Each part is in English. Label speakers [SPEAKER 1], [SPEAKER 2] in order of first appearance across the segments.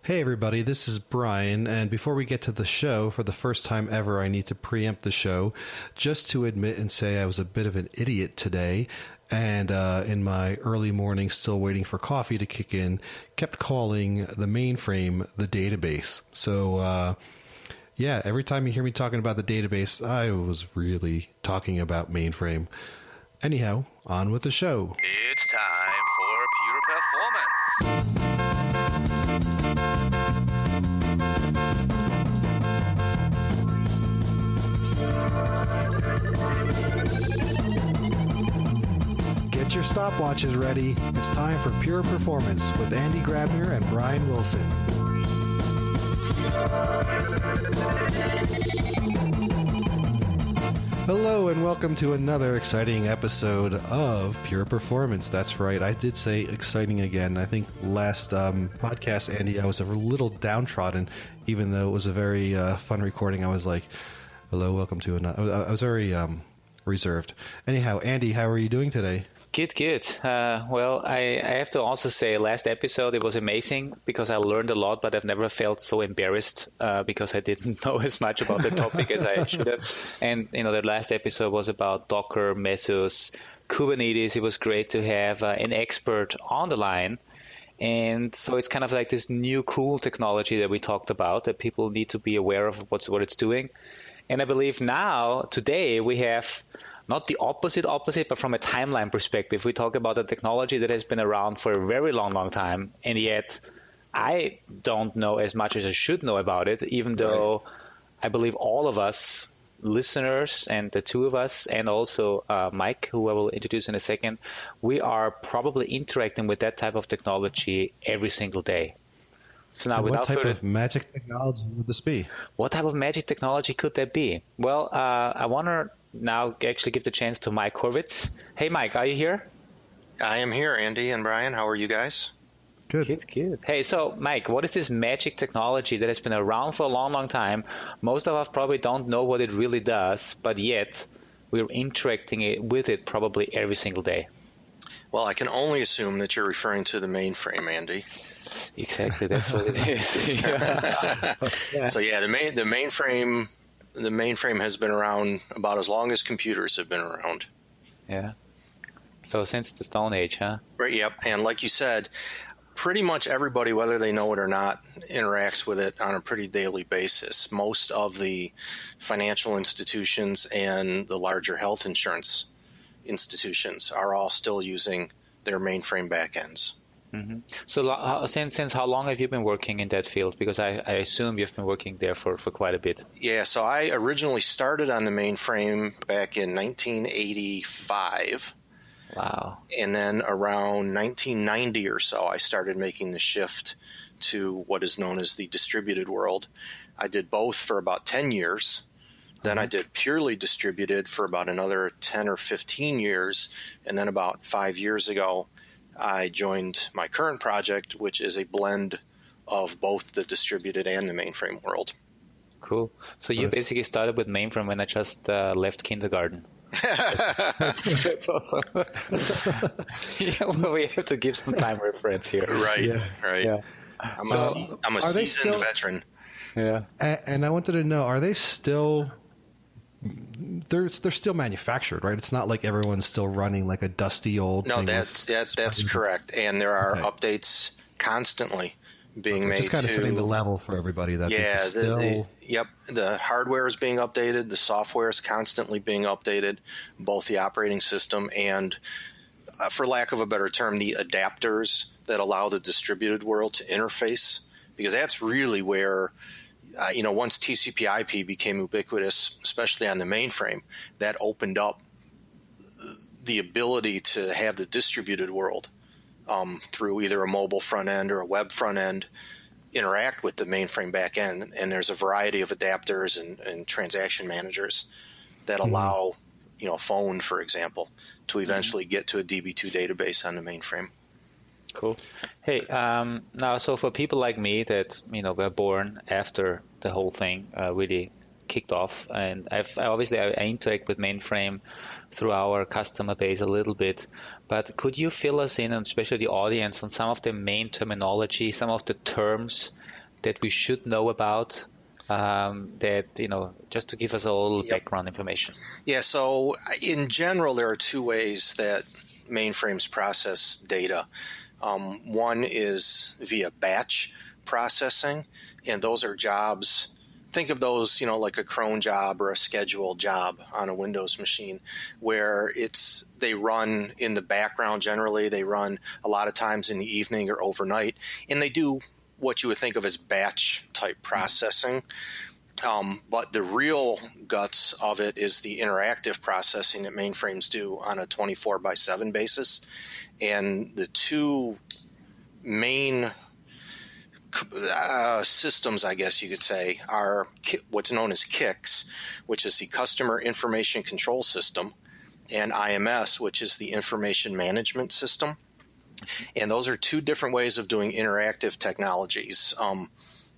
[SPEAKER 1] Hey everybody, this is Brian, and before we get to the show, for the first time ever, I need to preempt the show just to admit and say I was a bit of an idiot today, and in my early morning, still waiting for coffee to kick in, kept calling the mainframe the database. So, yeah, every time you hear me talking about the database, I was really talking about mainframe. Anyhow, on with the show.
[SPEAKER 2] It's time for Pure Performance.
[SPEAKER 1] Get your stopwatches ready. It's time for Pure Performance with Andy Grabner and Brian Wilson. Hello and welcome to another exciting episode of Pure Performance. That's right, I did say exciting again. I think last podcast, Andy, I was a little downtrodden, even though it was a very fun recording. I was like, hello, welcome to another. I was very reserved. Anyhow, Andy, how are you doing today?
[SPEAKER 3] Good. Well, I have to also say last episode, it was amazing because I learned a lot, but I've never felt so embarrassed because I didn't know as much about the topic as I should have. And, the last episode was about Docker, Mesos, Kubernetes. It was great to have an expert on the line. And so it's kind of like this new cool technology that we talked about that people need to be aware of what it's doing. And I believe now, today, we have not the opposite, but from a timeline perspective, we talk about a technology that has been around for a very long time, and yet I don't know as much as I should know about it, even though I believe all of us, listeners, and the two of us, and also Mike, who I will introduce in a second, we are probably interacting with that type of technology every single day. So now,
[SPEAKER 1] what type of magic technology would this be?
[SPEAKER 3] What type of magic technology could that be? Well, I want to now actually give the chance to Mike Horvitz. Hey, Mike, are you here?
[SPEAKER 4] I am here, Andy and Brian. How are you guys?
[SPEAKER 1] Good.
[SPEAKER 3] Hey, so Mike, what is this magic technology that has been around for a long time? Most of us probably don't know what it really does, but yet we're interacting with it probably every single day.
[SPEAKER 4] Well, I can only assume that you're referring to the mainframe, Andy.
[SPEAKER 3] Exactly, that's what it is. Yeah.
[SPEAKER 4] So yeah, the mainframe has been around about as long as computers have been around.
[SPEAKER 3] Yeah. So since the Stone Age, huh?
[SPEAKER 4] Right. Yep. And like you said, pretty much everybody, whether they know it or not, interacts with it on a pretty daily basis. Most of the financial institutions and the larger health insurance institutions are all still using their mainframe backends.
[SPEAKER 3] Mm-hmm. So since how long have you been working in that field? Because I assume you've been working there for quite a bit.
[SPEAKER 4] Yeah, so I originally started on the mainframe back in 1985.
[SPEAKER 3] Wow.
[SPEAKER 4] And then around 1990 or so, I started making the shift to what is known as the distributed world. I did both for about 10 years. Then I did purely distributed for about another 10 or 15 years. And then about 5 years ago, I joined my current project, which is a blend of both the distributed and the mainframe world.
[SPEAKER 3] Cool. So you basically started with mainframe when I just left kindergarten. That's awesome. Yeah, well, we have to give some time reference here.
[SPEAKER 4] Right,
[SPEAKER 1] yeah.
[SPEAKER 4] Right.
[SPEAKER 3] Yeah.
[SPEAKER 4] I'm a seasoned veteran.
[SPEAKER 3] Yeah.
[SPEAKER 1] And I wanted to know, are they still... They're still manufactured, right? It's not like everyone's still running like a dusty old thing.
[SPEAKER 4] No, that's correct. And there are updates constantly being made.
[SPEAKER 1] Just kind of setting the level for everybody that this is still...
[SPEAKER 4] the hardware is being updated. The software is constantly being updated, both the operating system and, for lack of a better term, the adapters that allow the distributed world to interface. Because that's really where... once TCP/IP became ubiquitous, especially on the mainframe, that opened up the ability to have the distributed world through either a mobile front end or a web front end interact with the mainframe back end. And there's a variety of adapters and transaction managers that allow, a phone, for example, to eventually get to a DB2 database on the mainframe.
[SPEAKER 3] Cool. Hey, now, so for people like me that, were born after the whole thing really kicked off. And I interact with Mainframe through our customer base a little bit. But could you fill us in, and especially the audience, on some of the main terminology, some of the terms that we should know about? Just to give us all background information.
[SPEAKER 4] Yeah, so in general, there are two ways that mainframes process data. One is via batch processing, and those are jobs. Think of those, like a cron job or a scheduled job on a Windows machine, where they run in the background generally. They run a lot of times in the evening or overnight, and they do what you would think of as batch type processing. But the real guts of it is the interactive processing that mainframes do on a 24/7 basis. And the two main systems, I guess you could say, are what's known as KICS, which is the Customer Information Control System, and IMS, which is the Information Management System. And those are two different ways of doing interactive technologies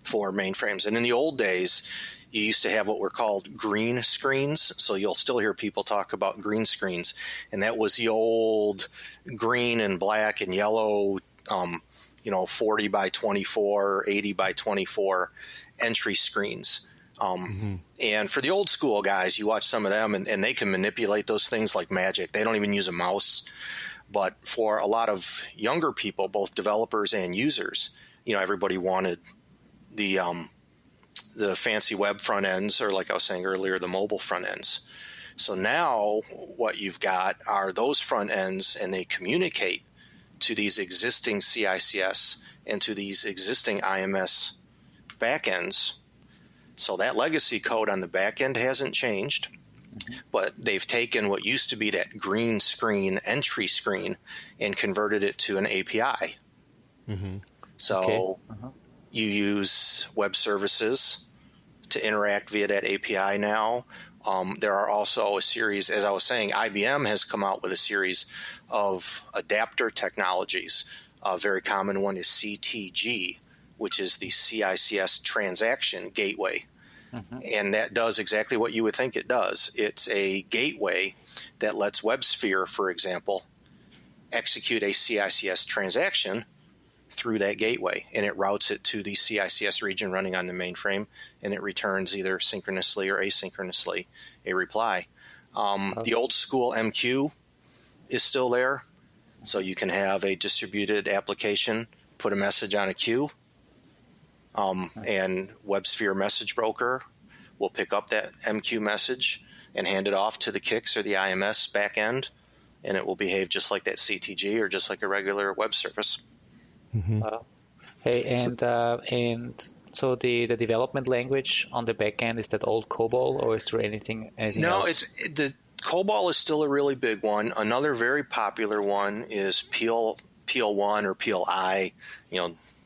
[SPEAKER 4] for mainframes. And in the old days, you used to have what were called green screens. So you'll still hear people talk about green screens. And that was the old green and black and yellow, 40 by 24, 80 by 24 entry screens. And for the old school guys, you watch some of them and they can manipulate those things like magic. They don't even use a mouse. But for a lot of younger people, both developers and users, everybody wanted the fancy web front ends, or like I was saying earlier, the mobile front ends. So now what you've got are those front ends, and they communicate to these existing CICS and to these existing IMS backends. So that legacy code on the back end hasn't changed. But they've taken what used to be that green screen entry screen and converted it to an API. So you use web services to interact via that API now. There are also a series, as I was saying, IBM has come out with a series of adapter technologies. A very common one is CTG, which is the CICS Transaction Gateway. And that does exactly what you would think it does. It's a gateway that lets WebSphere, for example, execute a CICS transaction through that gateway, and it routes it to the CICS region running on the mainframe, and it returns either synchronously or asynchronously a reply. The old school MQ is still there, so you can have a distributed application put a message on a queue, and WebSphere Message Broker will pick up that MQ message and hand it off to the KICS or the IMS backend, and it will behave just like that CTG or just like a regular web service.
[SPEAKER 3] Hey, and so the development language on the backend, is that old COBOL, or is there anything else?
[SPEAKER 4] The COBOL is still a really big one. Another very popular one is PL1 or PLI.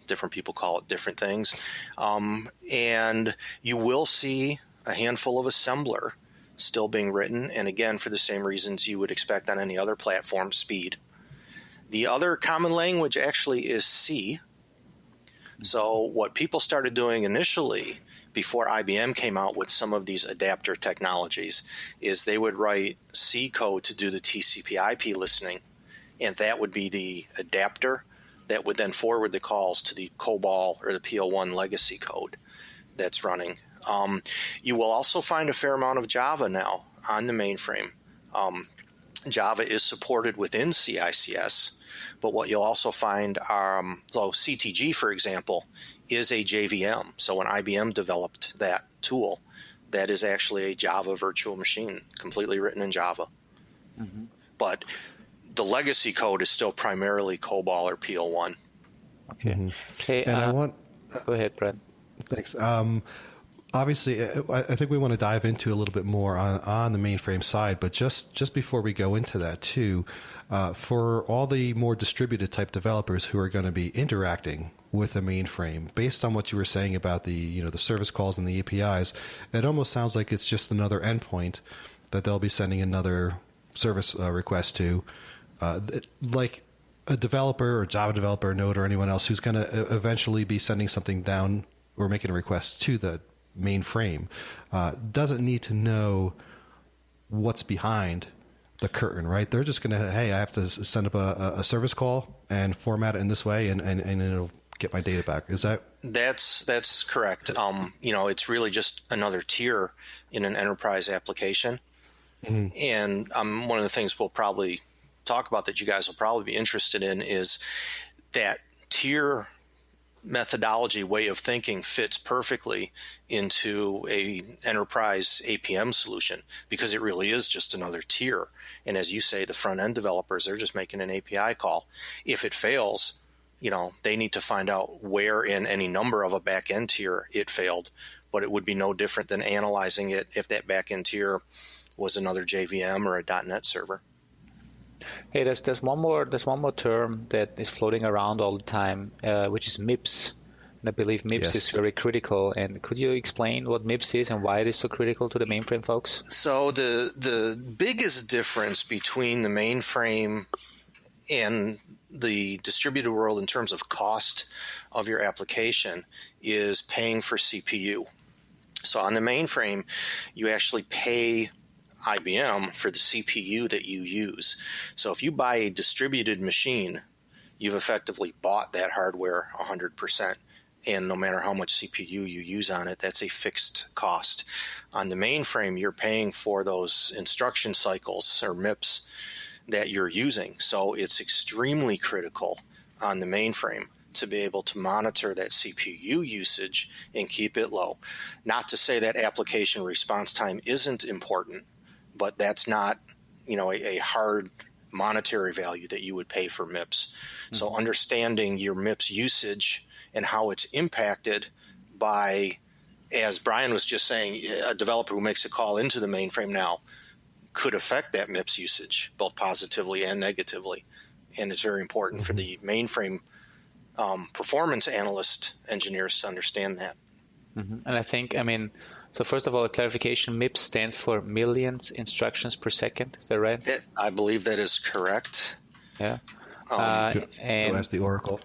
[SPEAKER 4] Different people call it different things. And you will see a handful of assembler still being written, and again, for the same reasons you would expect on any other platform, speed. The other common language actually is C. So what people started doing initially, before IBM came out with some of these adapter technologies, is they would write C code to do the TCP/IP listening, and that would be the adapter that would then forward the calls to the COBOL or the PL1 legacy code that's running. You will also find a fair amount of Java now on the mainframe. Java is supported within CICS, but what you'll also find are, CTG, for example, is a JVM. So when IBM developed that tool, that is actually a Java virtual machine, completely written in Java. But the legacy code is still primarily COBOL or PL1.
[SPEAKER 3] Okay. Okay.
[SPEAKER 1] And
[SPEAKER 3] go ahead, Brad.
[SPEAKER 1] Thanks. Obviously, I think we want to dive into a little bit more on the mainframe side, but just before we go into that too, for all the more distributed type developers who are going to be interacting with the mainframe, based on what you were saying about the service calls and the APIs, it almost sounds like it's just another endpoint that they'll be sending another service request to, like a developer or Java developer, Node, or anyone else who's going to eventually be sending something down or making a request to the mainframe doesn't need to know what's behind the curtain, right? They're just going to, hey, I have to send up a service call and format it in this way, and it'll get my data back. Is that?
[SPEAKER 4] That's correct. It's really just another tier in an enterprise application. Mm-hmm. And one of the things we'll probably talk about that you guys will probably be interested in is that tier methodology way of thinking fits perfectly into a enterprise APM solution, because it really is just another tier. And as you say, the front end developers, they're just making an API call. If it fails, they need to find out where in any number of a back end tier it failed, but it would be no different than analyzing it if that back end tier was another JVM or a .NET server.
[SPEAKER 3] Hey, there's one more term that is floating around all the time, which is MIPS. And I believe MIPS is very critical. And could you explain what MIPS is and why it is so critical to the mainframe folks?
[SPEAKER 4] So the biggest difference between the mainframe and the distributed world in terms of cost of your application is paying for CPU. So on the mainframe, you actually pay IBM for the CPU that you use. So if you buy a distributed machine, you've effectively bought that hardware 100%. And no matter how much CPU you use on it, that's a fixed cost. On the mainframe, you're paying for those instruction cycles, or MIPS, that you're using. So it's extremely critical on the mainframe to be able to monitor that CPU usage and keep it low. Not to say that application response time isn't important, but that's not, a hard monetary value that you would pay for MIPS. Mm-hmm. So understanding your MIPS usage and how it's impacted by, as Brian was just saying, a developer who makes a call into the mainframe now could affect that MIPS usage, both positively and negatively. And it's very important for the mainframe performance analyst engineers to understand that.
[SPEAKER 3] Mm-hmm. And I think, so first of all, a clarification, MIPS stands for millions instructions per second. Is that right?
[SPEAKER 4] I believe that is correct.
[SPEAKER 3] Yeah.
[SPEAKER 1] Go ask the Oracle.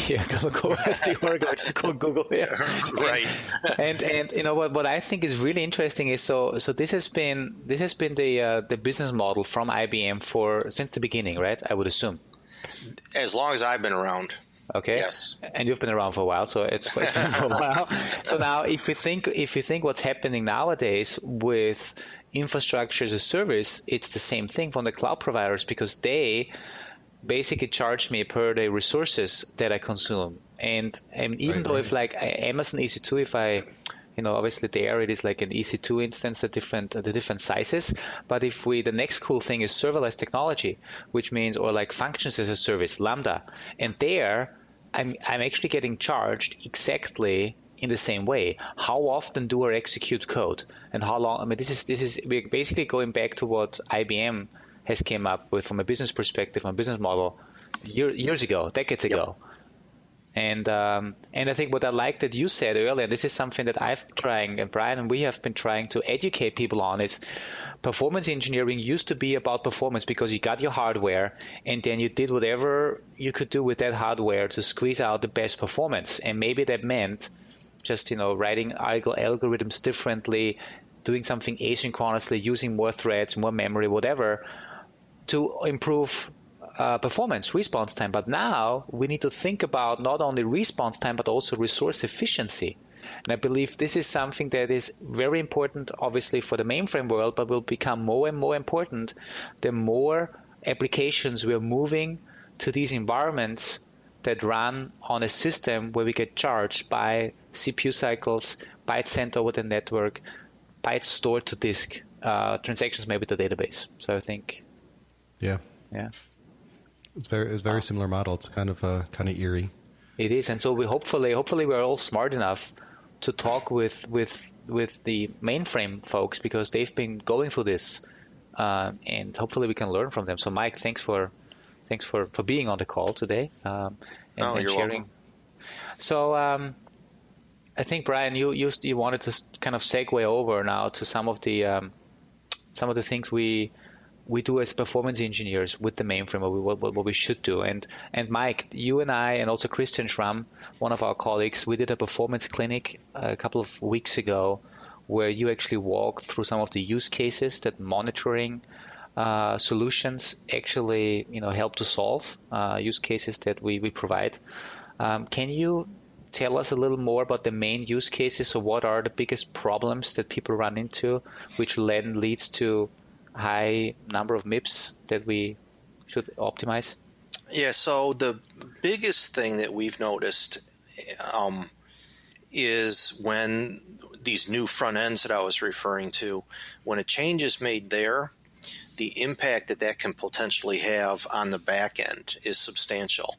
[SPEAKER 3] Yeah, go ask the Oracle. Just go Google here.
[SPEAKER 4] Right.
[SPEAKER 3] And what I think is really interesting is so this has been the business model from IBM since the beginning, right? I would assume.
[SPEAKER 4] As long as I've been around.
[SPEAKER 3] Okay.
[SPEAKER 4] Yes.
[SPEAKER 3] And you've been around for a while, so it's been for a while. So now, if you think what's happening nowadays with infrastructure as a service, it's the same thing from the cloud providers, because they basically charge me per the resources that I consume. And even though if like Amazon EC2, if I obviously there it is like an EC2 instance, the different sizes. But if the next cool thing is serverless technology, which means, or like functions as a service, Lambda, and there I'm actually getting charged exactly in the same way. How often do I execute code, and how long? This is we're basically going back to what IBM has came up with from a business perspective, from a business model years ago, decades ago. And I think what I like that you said earlier, and this is something that I've been trying, and Brian and we have been trying to educate people on, is performance engineering used to be about performance because you got your hardware and then you did whatever you could do with that hardware to squeeze out the best performance. And maybe that meant just, writing algorithms differently, doing something asynchronously, using more threads, more memory, whatever, to improve performance, response time. But now we need to think about not only response time, but also resource efficiency. And I believe this is something that is very important, obviously, for the mainframe world, but will become more and more important the more applications we are moving to these environments that run on a system where we get charged by CPU cycles, bytes sent over the network, bytes stored to disk, transactions made with the database. So I think,
[SPEAKER 1] yeah. It's very similar model. It's kind of eerie. It
[SPEAKER 3] is, and so we hopefully we're all smart enough to talk with the mainframe folks, because they've been going through this, and hopefully we can learn from them. So Mike, thanks for being on the call today and
[SPEAKER 4] you're
[SPEAKER 3] sharing.
[SPEAKER 4] Welcome.
[SPEAKER 3] So I think Brian, you wanted to kind of segue over now to some of the things we we do as performance engineers with the mainframe, what we should do. And Mike, you and I, and also Christian Schramm, one of our colleagues, we did a performance clinic a couple of weeks ago where you actually walked through some of the use cases that monitoring solutions actually help to solve, use cases that we provide. Can you tell us a little more about the main use cases? So what are the biggest problems that people run into, which then leads to high number of MIPS that we should optimize?
[SPEAKER 4] Yeah, so the biggest thing that we've noticed is when these new front ends that I was referring to, when a change is made there, the impact that can potentially have on the back end is substantial.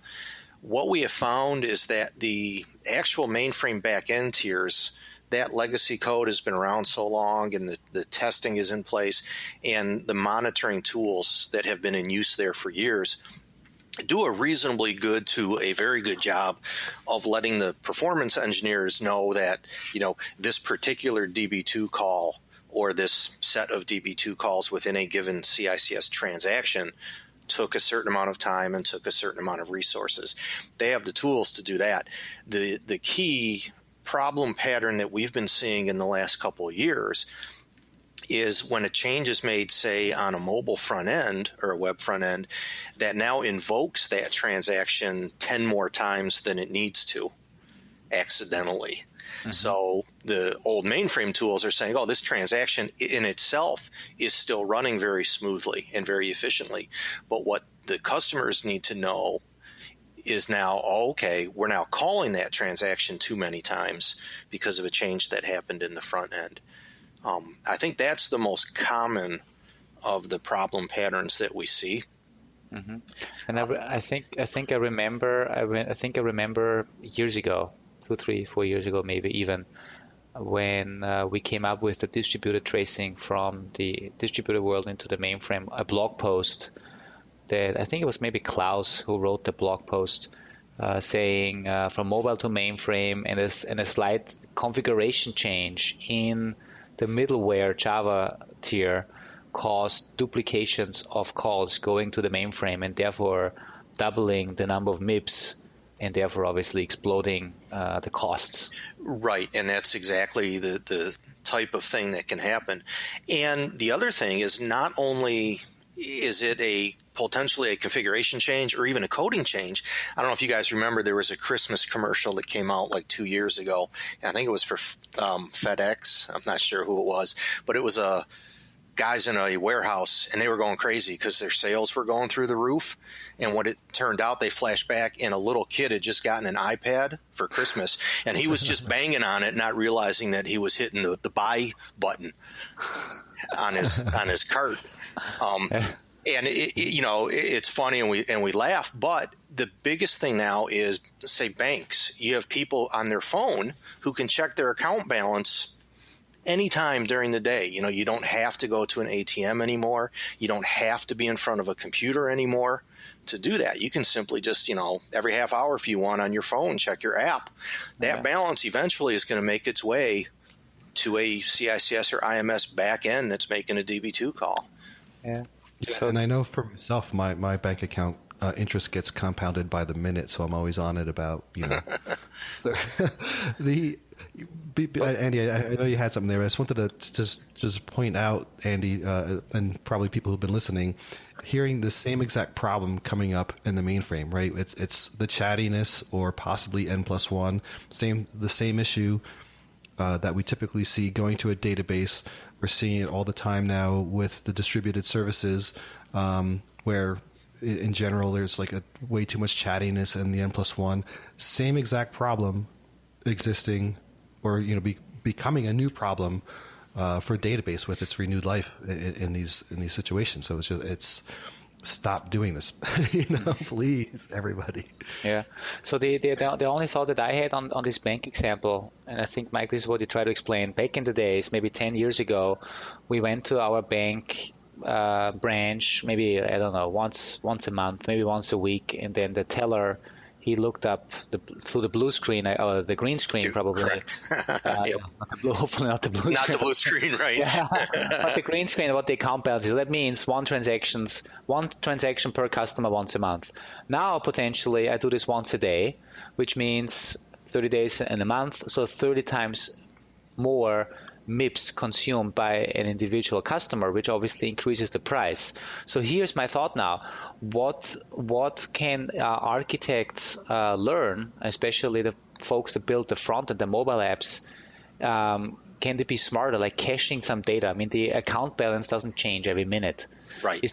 [SPEAKER 4] What we have found is that the actual mainframe back end tiers, that legacy code has been around so long and the testing is in place and the monitoring tools that have been in use there for years do a reasonably good to a very good job of letting the performance engineers know that, this particular DB2 call or this set of DB2 calls within a given CICS transaction took a certain amount of time and took a certain amount of resources. They have the tools to do that. The key problem pattern that we've been seeing in the last couple of years is when a change is made, say, on a mobile front end or a web front end, that now invokes that transaction 10 more times than it needs to accidentally. Mm-hmm. So the old mainframe tools are saying, this transaction in itself is still running very smoothly and very efficiently. But what the customers need to know is now, we're now calling that transaction too many times because of a change that happened in the front end. I think that's the most common of the problem patterns that we see.
[SPEAKER 3] Mm-hmm. And I think I remember years ago, 2, 3, 4 years ago, maybe even, when we came up with the distributed tracing from the distributed world into the mainframe, a blog post that I think it was maybe Klaus who wrote the blog post saying from mobile to mainframe and a slight configuration change in the middleware Java tier caused duplications of calls going to the mainframe and therefore doubling the number of MIPS and therefore obviously exploding the costs.
[SPEAKER 4] Right, and that's exactly the type of thing that can happen. And the other thing is not only is it potentially a configuration change or even a coding change. I don't know if you guys remember, there was a Christmas commercial that came out like 2 years ago. I think it was for FedEx. I'm not sure who it was, but it was guys in a warehouse, and they were going crazy because their sales were going through the roof. And what it turned out, they flashed back, and a little kid had just gotten an iPad for Christmas, and he was just banging on it, not realizing that he was hitting the buy button on his cart. And it's funny and we laugh, but the biggest thing now is, say, banks. You have people on their phone who can check their account balance anytime during the day. You don't have to go to an ATM anymore. You don't have to be in front of a computer anymore to do that. You can simply just, every half hour if you want on your phone, check your app. That balance eventually is going to make its way to a CICS or IMS back end that's making a DB2 call.
[SPEAKER 3] Yeah.
[SPEAKER 1] So, and I know for myself, my bank account interest gets compounded by the minute, so I'm always on it about, Andy, I know you had something there. I just wanted to just point out, Andy, and probably people who've been listening, hearing the same exact problem coming up in the mainframe, right? It's the chattiness or possibly N+1, the same issue that we typically see going to a database. We're seeing it all the time now with the distributed services, where in general there's like way too much chattiness and the N+1. Same exact problem existing, or becoming a new problem for a database with its renewed life in these situations. So it's stop doing this, please, everybody.
[SPEAKER 3] Yeah. So the only thought that I had on this bank example, and I think, Mike, this is what you try to explain. Back in the days, maybe 10 years ago, we went to our bank branch, maybe, I don't know, once a month, maybe once a week, and then the teller he looked up through the blue screen, or the green screen probably.
[SPEAKER 4] Correct. Yep.
[SPEAKER 3] Not the blue, hopefully not the blue
[SPEAKER 4] Not
[SPEAKER 3] screen.
[SPEAKER 4] the blue screen, right?
[SPEAKER 3] Yeah, but the green screen, what the account balance is. That means one transaction per customer once a month. Now, potentially, I do this once a day, which means 30 days in a month, so 30 times more MIPS consumed by an individual customer, which obviously increases the price. So here's my thought now. What can architects learn, especially the folks that build the front and the mobile apps? Can they be smarter, like caching some data? I mean, the account balance doesn't change every minute.
[SPEAKER 4] Right.
[SPEAKER 3] Is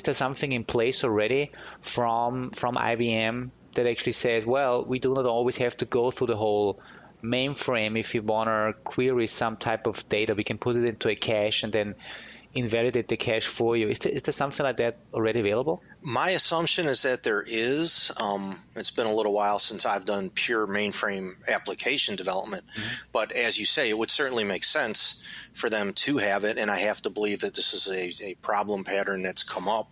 [SPEAKER 3] there something in place already from IBM that actually says, well, we do not always have to go through the whole mainframe. If you want to query some type of data, we can put it into a cache and then invalidate the cache for you. Is there something like that already available?
[SPEAKER 4] My assumption is that there is. It's been a little while since I've done pure mainframe application development. But as you say, it would certainly make sense for them to have it. And I have to believe that this is a problem pattern that's come up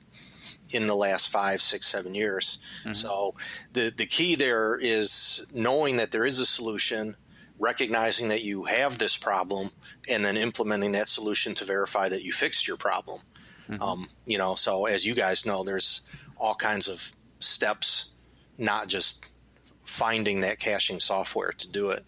[SPEAKER 4] in the last 5, 6, 7 years. So the key there is knowing that there is a solution, recognizing that you have this problem, and then implementing that solution to verify that you fixed your problem. So as you guys know, there's all kinds of steps, not just finding that caching software to do it.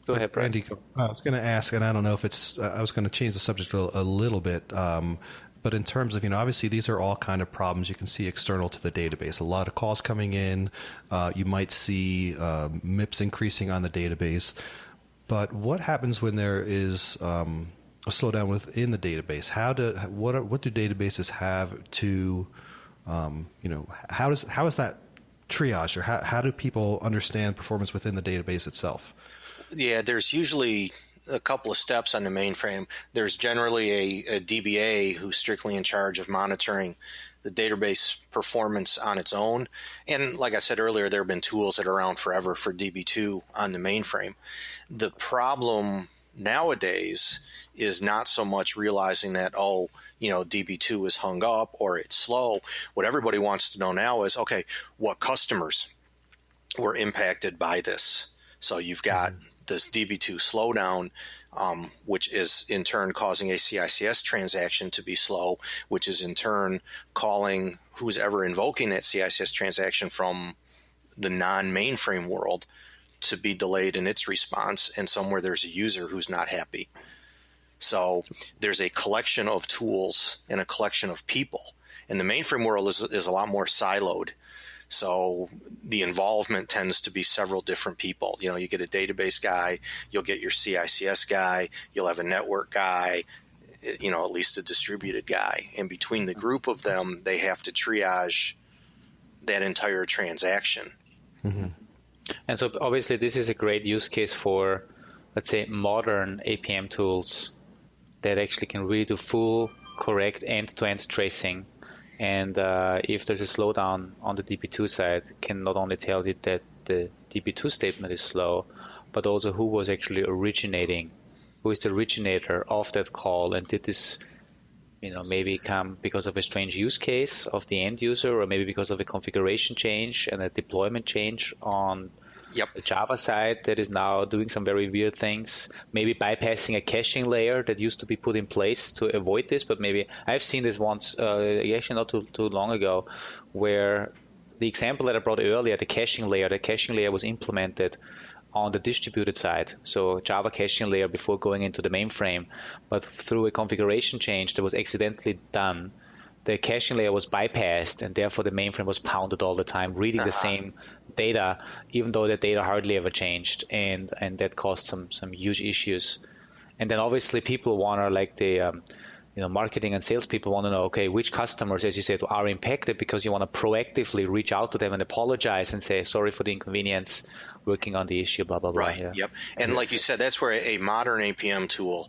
[SPEAKER 3] Go ahead, Brad.
[SPEAKER 1] Andy, I was going to ask, and I don't know if it's, I was going to change the subject a little bit, but in terms of, obviously these are all kind of problems you can see external to the database. A lot of calls coming in, you might see MIPS increasing on the database, but what happens when there is a slowdown within the database? What do databases have to, how is that triage, or how do people understand performance within the database itself?
[SPEAKER 4] Yeah, there's usually a couple of steps on the mainframe. There's generally a DBA who's strictly in charge of monitoring the database performance on its own. And like I said earlier, there have been tools that are around forever for DB2 on the mainframe. The problem nowadays is not so much realizing that, DB2 is hung up or it's slow. What everybody wants to know now is, okay, what customers were impacted by this? So you've got this DB2 slowdown, which is in turn causing a CICS transaction to be slow, which is in turn calling who's ever invoking that CICS transaction from the non-mainframe world to be delayed in its response, and somewhere there's a user who's not happy. So there's a collection of tools and a collection of people. And the mainframe world is a lot more siloed. So the involvement tends to be several different people. You get a database guy, you'll get your CICS guy, you'll have a network guy, at least a distributed guy. And between the group of them, they have to triage that entire transaction.
[SPEAKER 3] And so obviously this is a great use case for, let's say, modern APM tools that actually can really do full, correct end-to-end tracing. And if there's a slowdown on the DB2 side, can not only tell you that the DB2 statement is slow, but also who was actually originating, who is the originator of that call, and did this, maybe come because of a strange use case of the end user, or maybe because of a configuration change and a deployment change on the Java side that is now doing some very weird things, maybe bypassing a caching layer that used to be put in place to avoid this. But maybe I've seen this once, actually not too long ago, where the example that I brought earlier, the caching layer was implemented on the distributed side. So Java caching layer before going into the mainframe, but through a configuration change that was accidentally done, the caching layer was bypassed, and therefore the mainframe was pounded all the time, reading the same data, even though the data hardly ever changed, and that caused some huge issues. And then obviously people want to, like the marketing and sales people want to know, okay, which customers, as you said, are impacted, because you want to proactively reach out to them and apologize and say, sorry for the inconvenience, working on the issue, blah, blah, blah.
[SPEAKER 4] Right, yep. And like you said, that's where a modern APM tool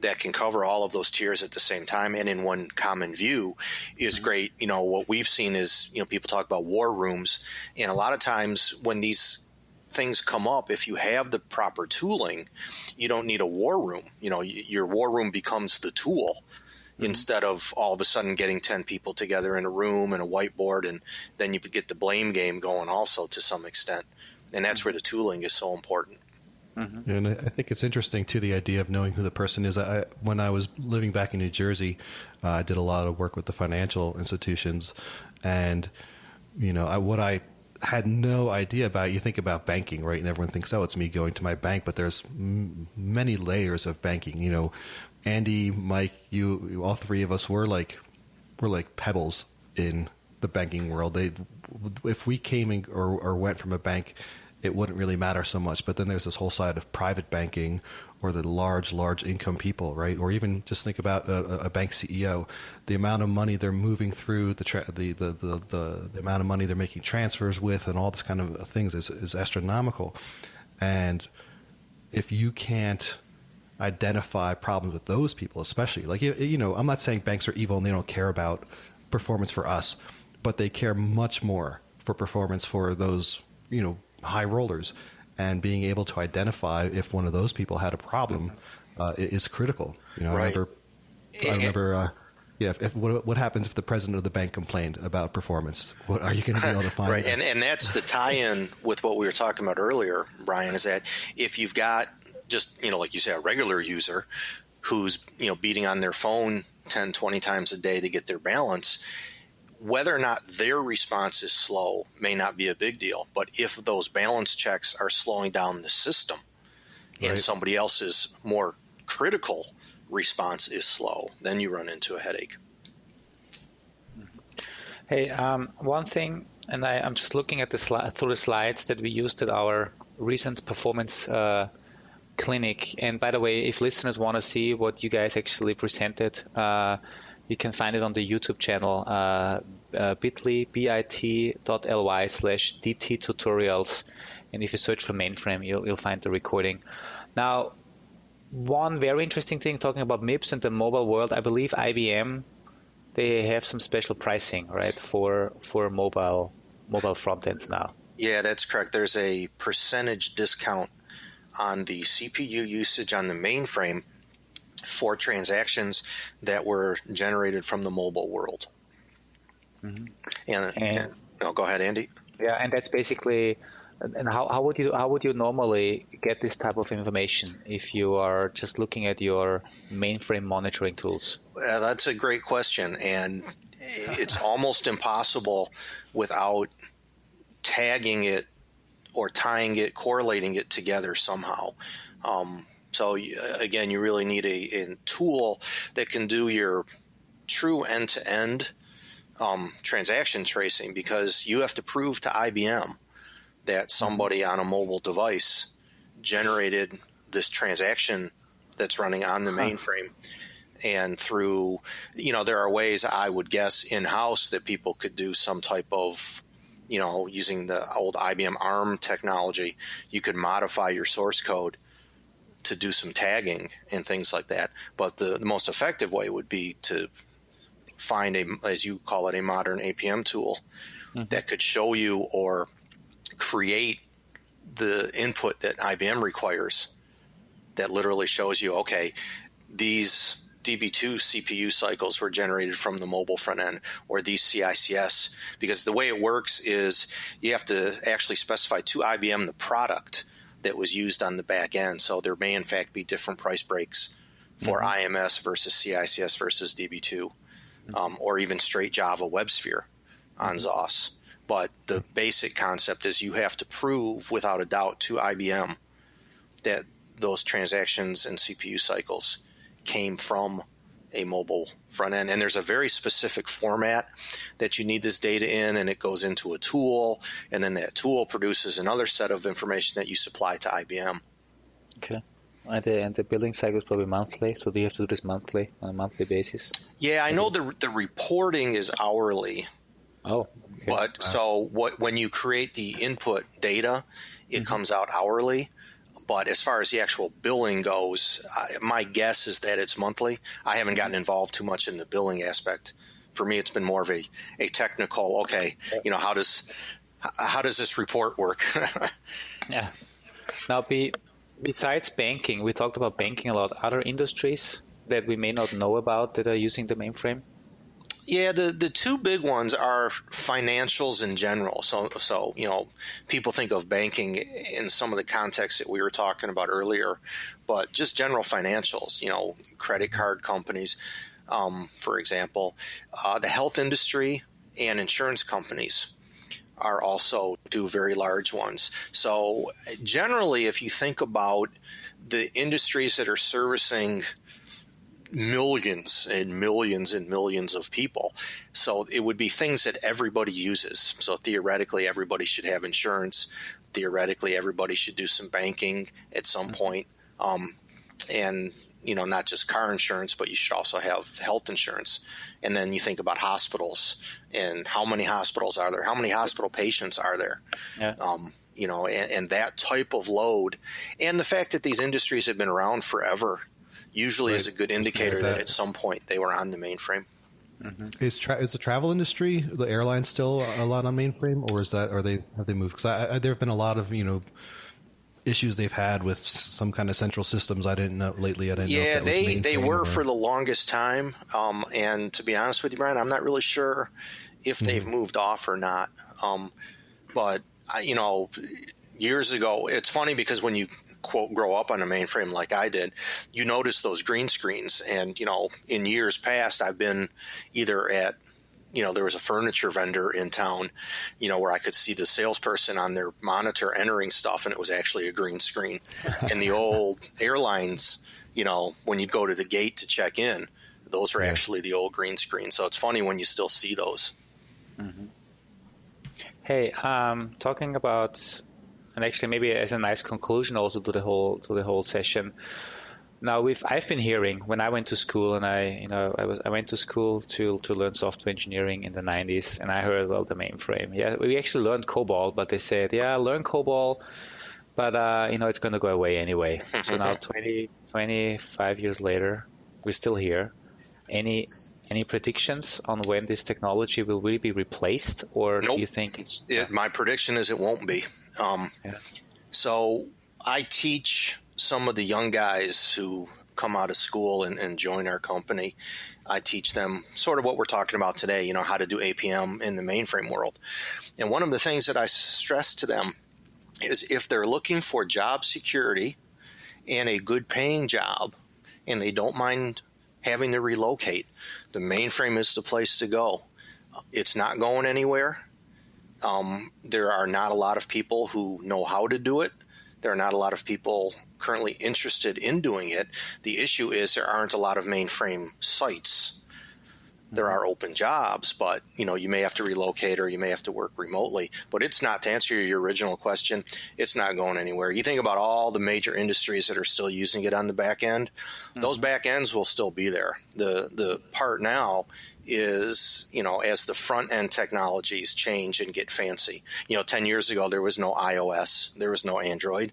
[SPEAKER 4] that can cover all of those tiers at the same time and in one common view is great. What we've seen is, people talk about war rooms, and a lot of times when these things come up, if you have the proper tooling, you don't need a war room. Your war room becomes the tool, instead of all of a sudden getting 10 people together in a room and a whiteboard, and then you get the blame game going also to some extent. And that's where the tooling is so important.
[SPEAKER 1] And I think it's interesting, too, the idea of knowing who the person is. When I was living back in New Jersey, I did a lot of work with the financial institutions. And, what I had no idea about, you think about banking, right? And everyone thinks, oh, it's me going to my bank. But there's many layers of banking. Andy, Mike, you, all three of us, we're like pebbles in the banking world. If we came or went from a bank, it wouldn't really matter so much. But then there's this whole side of private banking, or the large income people, right? Or even just think about a bank CEO, the amount of money they're moving through, the amount of money they're making transfers with, and all this kind of things is astronomical. And if you can't identify problems with those people, especially, like, I'm not saying banks are evil and they don't care about performance for us, but they care much more for performance for those, high rollers, and being able to identify if one of those people had a problem is critical.
[SPEAKER 4] Right.
[SPEAKER 1] I remember, what happens if the president of the bank complained about performance? What are you going to be able to find?
[SPEAKER 4] Right, and that's the tie-in with what we were talking about earlier, Brian, is that if you've got just, like you say, a regular user who's, beating on their phone 10, 20 times a day to get their balance, whether or not their response is slow may not be a big deal. But if those balance checks are slowing down the system, and
[SPEAKER 1] right,
[SPEAKER 4] somebody else's more critical response is slow, then you run into a headache.
[SPEAKER 3] Hey, one thing, and I'm just looking at through the slides that we used at our recent performance clinic. And by the way, if listeners want to see what you guys actually presented, you can find it on the YouTube channel, bit.ly/DT tutorials. And if you search for Mainframe, you'll find the recording. Now, one very interesting thing, talking about MIPS and the mobile world, I believe IBM, they have some special pricing, right, for mobile front ends now.
[SPEAKER 4] Yeah, that's correct. There's a percentage discount on the CPU usage on the mainframe for transactions that were generated from the mobile world.
[SPEAKER 3] Mm-hmm.
[SPEAKER 4] And go ahead, Andy.
[SPEAKER 3] Yeah, and that's basically. And how would you normally get this type of information if you are just looking at your mainframe monitoring tools?
[SPEAKER 4] That's a great question, and it's almost impossible without tagging it or tying it, correlating it together somehow. So again, you really need a tool that can do your true end-to-end transaction tracing, because you have to prove to IBM that somebody on a mobile device generated this transaction that's running on the mainframe. And through, there are ways, I would guess, in-house that people could do some type of, using the old IBM ARM technology, you could modify your source code to do some tagging and things like that. But the most effective way would be to find as you call it, a modern APM tool that could show you or create the input that IBM requires, that literally shows you, okay, these DB2 CPU cycles were generated from the mobile front end, or these CICS, because the way it works is you have to actually specify to IBM the product that was used on the back end. So there may in fact be different price breaks for IMS versus CICS versus DB2, or even straight Java WebSphere on ZOS. But the basic concept is you have to prove without a doubt to IBM that those transactions and CPU cycles came from a mobile front end. And there's a very specific format that you need this data in, and it goes into a tool, and then that tool produces another set of information that you supply to IBM.
[SPEAKER 3] Okay. And the billing cycle is probably monthly, so do you have to do this monthly, on a monthly basis?
[SPEAKER 4] Yeah, I know the reporting is hourly.
[SPEAKER 3] Oh, okay.
[SPEAKER 4] But so when you create the input data, it comes out hourly. But as far as the actual billing goes, my guess is that it's monthly. I haven't gotten involved too much in the billing aspect. For me, it's been more of a technical, okay, how does this report work?
[SPEAKER 3] Yeah. Now, besides banking, we talked about banking a lot. Other industries that we may not know about that are using the mainframe?
[SPEAKER 4] Yeah, the two big ones are financials in general. So people think of banking in some of the contexts that we were talking about earlier, but just general financials. Credit card companies, for example, the health industry and insurance companies are also two very large ones. So generally, if you think about the industries that are servicing millions and millions and millions of people. So it would be things that everybody uses. So theoretically, everybody should have insurance. Theoretically, everybody should do some banking at some point. And, not just car insurance, but you should also have health insurance. And then you think about hospitals and how many hospitals are there? How many hospital patients are there?
[SPEAKER 3] Yeah.
[SPEAKER 4] And that type of load. And the fact that these industries have been around forever usually is a good indicator that at some point they were on the mainframe.
[SPEAKER 1] Mm-hmm. Is the travel industry, the airlines, still a lot on mainframe, or have they moved? Because there have been a lot of issues they've had with some kind of central systems. I didn't know lately. I didn't know if that was mainframe
[SPEAKER 4] they were for the longest time. And to be honest with you, Brian, I'm not really sure if they've moved off or not. But years ago, it's funny because when you quote grow up on a mainframe like I did, you notice those green screens. And in years past, I've been either at there was a furniture vendor in town, where I could see the salesperson on their monitor entering stuff, and it was actually a green screen. And the old airlines, when you'd go to the gate to check in, those were actually the old green screens. So it's funny when you still see those.
[SPEAKER 3] Mm-hmm. Hey, talking about, and actually maybe as a nice conclusion also to the whole session. Now I've been hearing when I went to school, and I went to school to learn software engineering in the 90s, and I heard about the mainframe. Yeah, we actually learned COBOL, but they said, learn COBOL, but it's going to go away anyway. So now 25 years later, we're still here. Any predictions on when this technology will really be replaced, or
[SPEAKER 4] Nope.
[SPEAKER 3] do you think
[SPEAKER 4] my prediction is it won't be. So I teach some of the young guys who come out of school and join our company. I teach them sort of what we're talking about today, how to do APM in the mainframe world. And one of the things that I stress to them is if they're looking for job security and a good paying job, and they don't mind having to relocate, the mainframe is the place to go. It's not going anywhere. There are not a lot of people who know how to do it. There are not a lot of people currently interested in doing it. The issue is there aren't a lot of mainframe sites. There are open jobs, but you may have to relocate or you may have to work remotely. But it's not, to answer your original question, it's not going anywhere. You think about all the major industries that are still using it on the back end, those back ends will still be there. The part now is, as the front end technologies change and get fancy. 10 years ago, there was no iOS, there was no Android.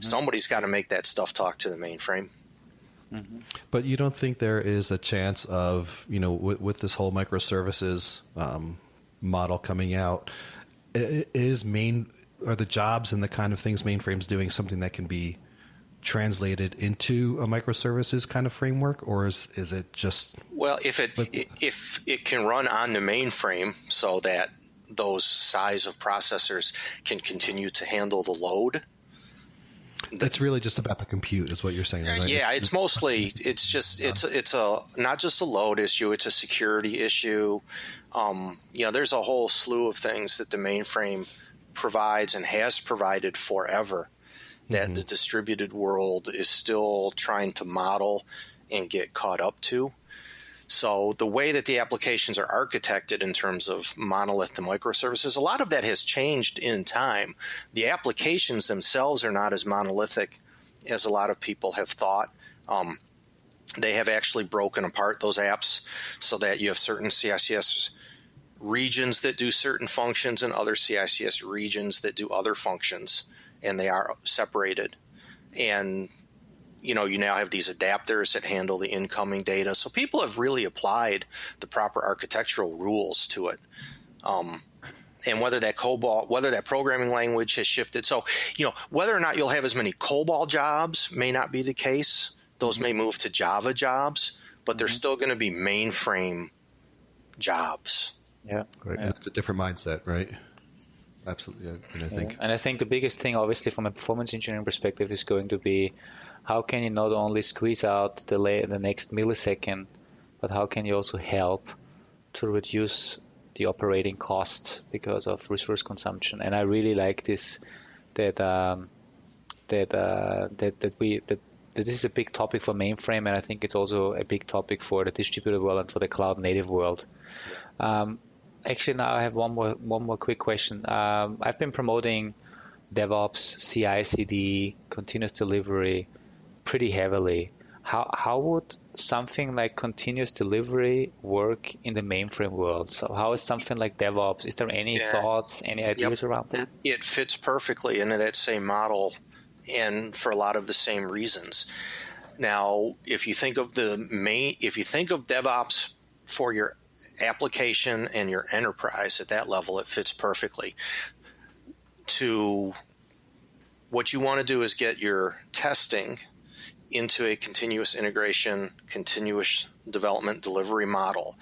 [SPEAKER 4] Somebody's got to make that stuff talk to the mainframe.
[SPEAKER 1] But you don't think there is a chance of, with this whole microservices model coming out, are the jobs and the kind of things mainframe's doing something that can be translated into a microservices kind of framework, or is it just? Well,
[SPEAKER 4] if it can run on the mainframe so that those size of processors can continue to handle the load.
[SPEAKER 1] It's really just about the compute, is what you're saying, right?
[SPEAKER 4] Yeah, it's mostly it's a not just a load issue; it's a security issue. There's a whole slew of things that the mainframe provides and has provided forever that the distributed world is still trying to model and get caught up to. So the way that the applications are architected in terms of monolith to microservices, a lot of that has changed in time. The applications themselves are not as monolithic as a lot of people have thought. They have actually broken apart those apps so that you have certain CICS regions that do certain functions and other CICS regions that do other functions, and they are separated. And you now have these adapters that handle the incoming data. So people have really applied the proper architectural rules to it. And whether that programming language has shifted. So, whether or not you'll have as many COBOL jobs may not be the case, Those may move to Java jobs, but they're still going to be mainframe jobs.
[SPEAKER 3] Yeah,
[SPEAKER 1] Right.
[SPEAKER 3] yeah.
[SPEAKER 1] It's a different mindset, right? Absolutely. And I think
[SPEAKER 3] And I think the biggest thing, obviously, from a performance engineering perspective, is going to be how can you not only squeeze out the next millisecond, but how can you also help to reduce the operating cost because of resource consumption. And I really like this that this is a big topic for mainframe, and I think it's also a big topic for the distributed world and for the cloud native world. Actually, now I have one more quick question. I've been promoting DevOps, CI/CD, continuous delivery pretty heavily. How would something like continuous delivery work in the mainframe world? So how is something like DevOps? Is there any thoughts, any ideas around that?
[SPEAKER 4] It fits perfectly into that same model, and for a lot of the same reasons. Now, if you think of DevOps for your application and your enterprise at that level, it fits perfectly. To what you want to do is get your testing into a continuous integration, continuous development delivery model.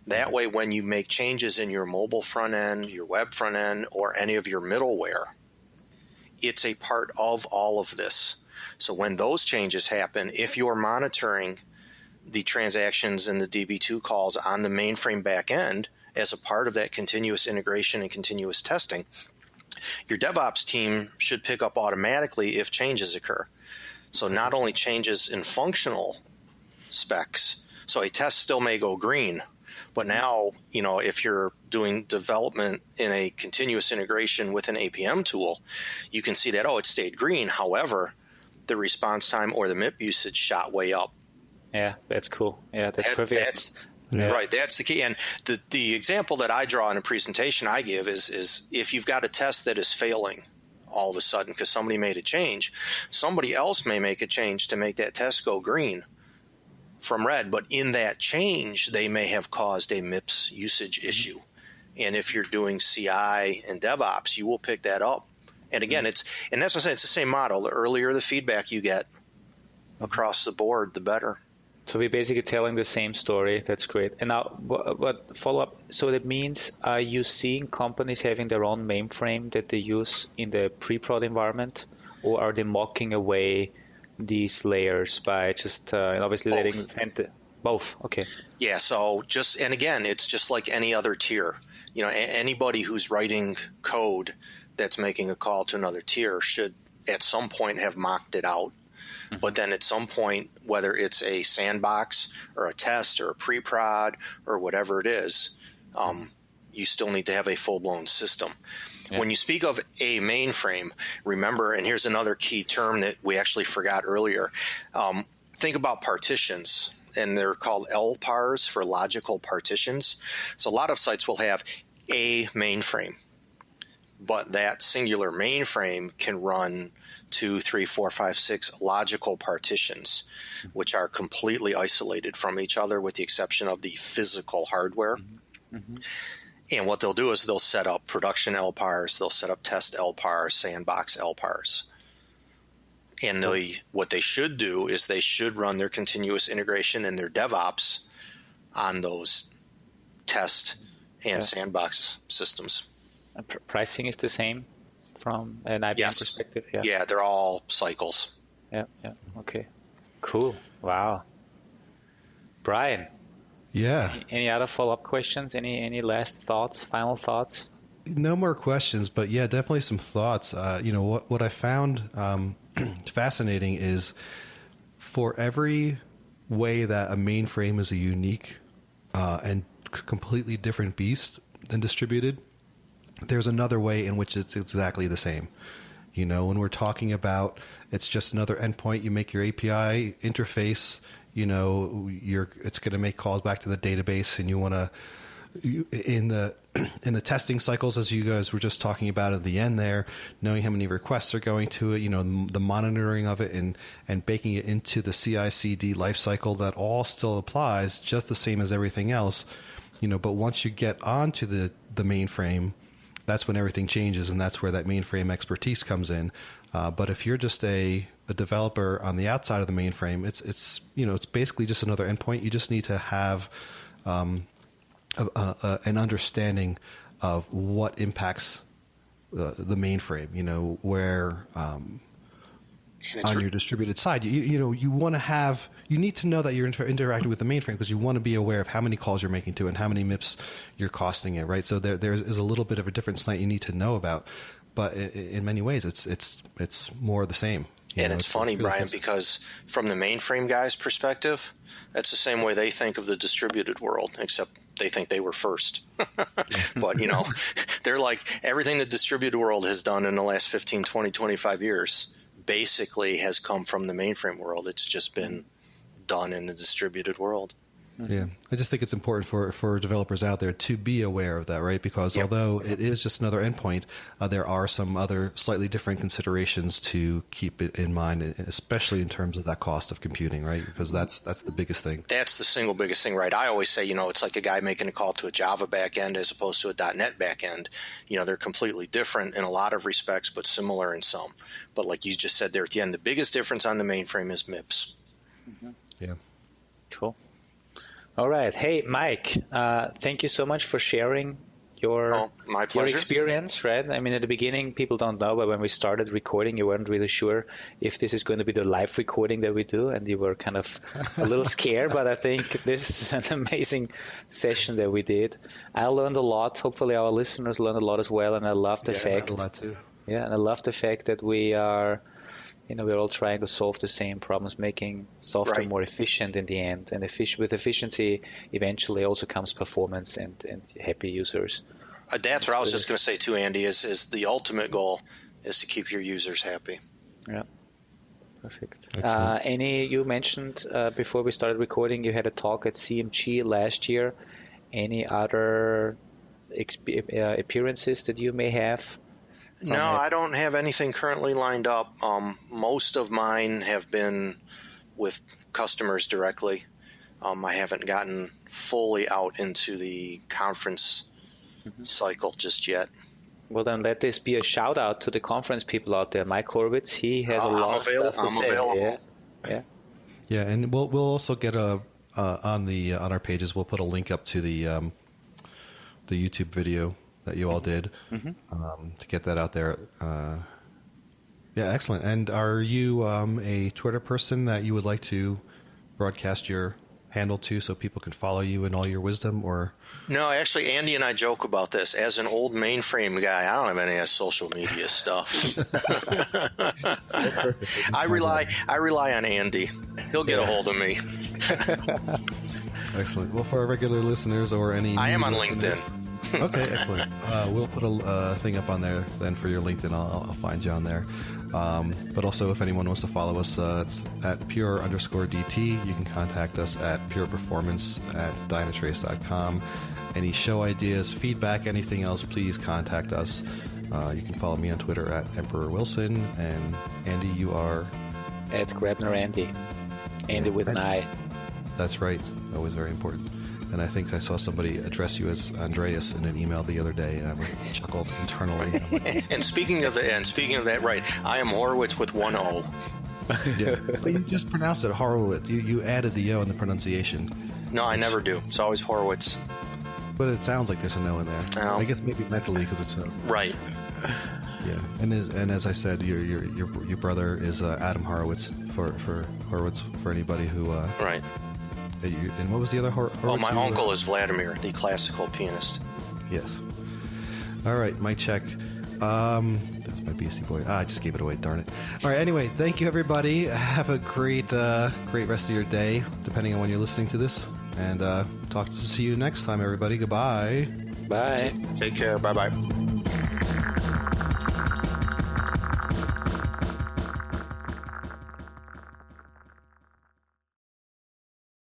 [SPEAKER 4] That way, when you make changes in your mobile front end, your web front end, or any of your middleware, it's a part of all of this. So when those changes happen, if you're monitoring the transactions and the DB2 calls on the mainframe backend as a part of that continuous integration and continuous testing, your DevOps team should pick up automatically if changes occur. So not only changes in functional specs, so a test still may go green, but now, if you're doing development in a continuous integration with an APM tool, you can see that, it stayed green. However, the response time or the MIP usage shot way up.
[SPEAKER 3] Yeah, that's cool. Yeah, that's perfect.
[SPEAKER 4] Right, that's the key. And the example that I draw in a presentation I give is if you've got a test that is failing all of a sudden because somebody made a change, somebody else may make a change to make that test go green from red, but in that change, they may have caused a MIPS usage issue. And if you're doing CI and DevOps, you will pick that up. And again, that's what I'm saying, it's the same model. The earlier the feedback you get across the board, the better.
[SPEAKER 3] So we're basically telling the same story. That's great. And now, but follow up. So that means, are you seeing companies having their own mainframe that they use in the pre-prod environment, or are they mocking away these layers by just obviously
[SPEAKER 4] Both.
[SPEAKER 3] letting both? Okay.
[SPEAKER 4] Yeah. So and again, it's just like any other tier. Anybody who's writing code that's making a call to another tier should at some point have mocked it out. But then at some point, whether it's a sandbox or a test or a pre-prod or whatever it is, you still need to have a full-blown system. Yeah. When you speak of a mainframe, remember, and here's another key term that we actually forgot earlier, think about partitions, and they're called LPARs for logical partitions. So a lot of sites will have a mainframe, but that singular mainframe can run 2, 3, 4, 5, 6 logical partitions, which are completely isolated from each other with the exception of the physical hardware. Mm-hmm. And what they'll do is they'll set up production LPARs, they'll set up test LPARs, sandbox LPARs. And what they should do is they should run their continuous integration and their DevOps on those test and sandbox systems.
[SPEAKER 3] And pricing is the same from an IBM perspective?
[SPEAKER 4] Yeah, they're all cycles.
[SPEAKER 3] Yeah. Okay. Cool. Wow. Brian.
[SPEAKER 1] Yeah.
[SPEAKER 3] Any other follow-up questions? Any last thoughts, final thoughts?
[SPEAKER 1] No more questions, but yeah, definitely some thoughts. What I found fascinating is for every way that a mainframe is a unique and completely different beast than distributed, there's another way in which it's exactly the same. When we're talking about it's just another endpoint, you make your API interface, it's going to make calls back to the database, and you want to in the testing cycles, as you guys were just talking about at the end there, knowing how many requests are going to it, the monitoring of it and baking it into the CI/CD lifecycle, that all still applies just the same as everything else. But once you get onto the mainframe, that's when everything changes, and that's where that mainframe expertise comes in. But if you're just a developer on the outside of the mainframe, it's basically just another endpoint. You just need to have an understanding of what impacts the mainframe. Where on your distributed side, you want to have. You need to know that you're interacting with the mainframe because you want to be aware of how many calls you're making to it and how many MIPS you're costing it, right? So there is a little bit of a difference that you need to know about, but in many ways, it's more the same.
[SPEAKER 4] And it's funny, Brian, because from the mainframe guy's perspective, that's the same way they think of the distributed world, except they think they were first. But, they're like everything the distributed world has done in the last 15, 20, 25 years basically has come from the mainframe world. It's just been done in the distributed world.
[SPEAKER 1] Yeah, I just think it's important for developers out there to be aware of that, right? Because although it is just another endpoint, there are some other slightly different considerations to keep it in mind, especially in terms of that cost of computing, right? Because that's the biggest thing. That's
[SPEAKER 4] the single biggest thing, right? I always say, it's like a guy making a call to a Java backend as opposed to a .NET backend. They're completely different in a lot of respects, but similar in some. But like you just said there at the end, the biggest difference on the mainframe is MIPS.
[SPEAKER 1] Mm-hmm. Yeah.
[SPEAKER 3] Cool. All right. Hey, Mike, thank you so much for sharing your experience, right? I mean, at the beginning, people don't know, but when we started recording, you weren't really sure if this is going to be the live recording that we do, and you were kind of a little scared, but I think this is an amazing session that we did. I learned a lot. Hopefully our listeners learned a lot as well, and I love the fact.
[SPEAKER 1] I learned a lot too.
[SPEAKER 3] Yeah, and I love the fact that we are... we're all trying to solve the same problems, making software more efficient in the end. And with efficiency, eventually also comes performance and happy users.
[SPEAKER 4] That's what I was just going to say too, Andy, is the ultimate goal is to keep your users happy.
[SPEAKER 3] Yeah, perfect. You mentioned before we started recording, you had a talk at CMG last year. Any other appearances that you may have?
[SPEAKER 4] No, I don't have anything currently lined up. Most of mine have been with customers directly. I haven't gotten fully out into the conference cycle just yet.
[SPEAKER 3] Well, then let this be a shout out to the conference people out there. Mike Horowitz, he has a lot of stuff to
[SPEAKER 4] I'm available.
[SPEAKER 3] Yeah,
[SPEAKER 1] and we'll also get on our pages. We'll put a link up to the YouTube video that you all did to get that out there. Yeah, excellent. And are you a Twitter person that you would like to broadcast your handle to so people can follow you in all your wisdom? Or
[SPEAKER 4] no, actually, Andy and I joke about this. As an old mainframe guy, I don't have any of that social media stuff. I rely on Andy. He'll get a hold of me.
[SPEAKER 1] Excellent. Well, for our regular listeners or any...
[SPEAKER 4] I am on LinkedIn.
[SPEAKER 1] Okay, excellent. We'll put a thing up on there then for your LinkedIn. I'll find you on there. But also, if anyone wants to follow us, it's at pure_DT. You can contact us at pureperformance@dynatrace.com. Any show ideas, feedback, anything else, please contact us. You can follow me on Twitter at Emperor Wilson. And Andy, you are?
[SPEAKER 3] At Grabner Andy. Andy with an I.
[SPEAKER 1] That's right. Always very important. And I think I saw somebody address you as Andreas in an email the other day, and I chuckled internally.
[SPEAKER 4] And speaking of that, right? I am Horowitz with one O.
[SPEAKER 1] Yeah, but you just pronounced it Horowitz. You added the O in the pronunciation.
[SPEAKER 4] No, I never do. It's always Horowitz.
[SPEAKER 1] But it sounds like there's an O in there.
[SPEAKER 4] No.
[SPEAKER 1] I guess maybe mentally because it's a
[SPEAKER 4] right.
[SPEAKER 1] Yeah, and as I said, your brother is Adam Horowitz for Horowitz for anybody who
[SPEAKER 4] right.
[SPEAKER 1] And what was the other Horowitz?
[SPEAKER 4] Oh, my uncle is Vladimir, the classical pianist.
[SPEAKER 1] Yes. All right, mic check. That's my Beastie Boy. I just gave it away, darn it. All right, anyway, thank you, everybody. Have a great rest of your day, depending on when you're listening to this. And see you next time, everybody. Goodbye.
[SPEAKER 3] Bye.
[SPEAKER 4] Take care. Bye-bye.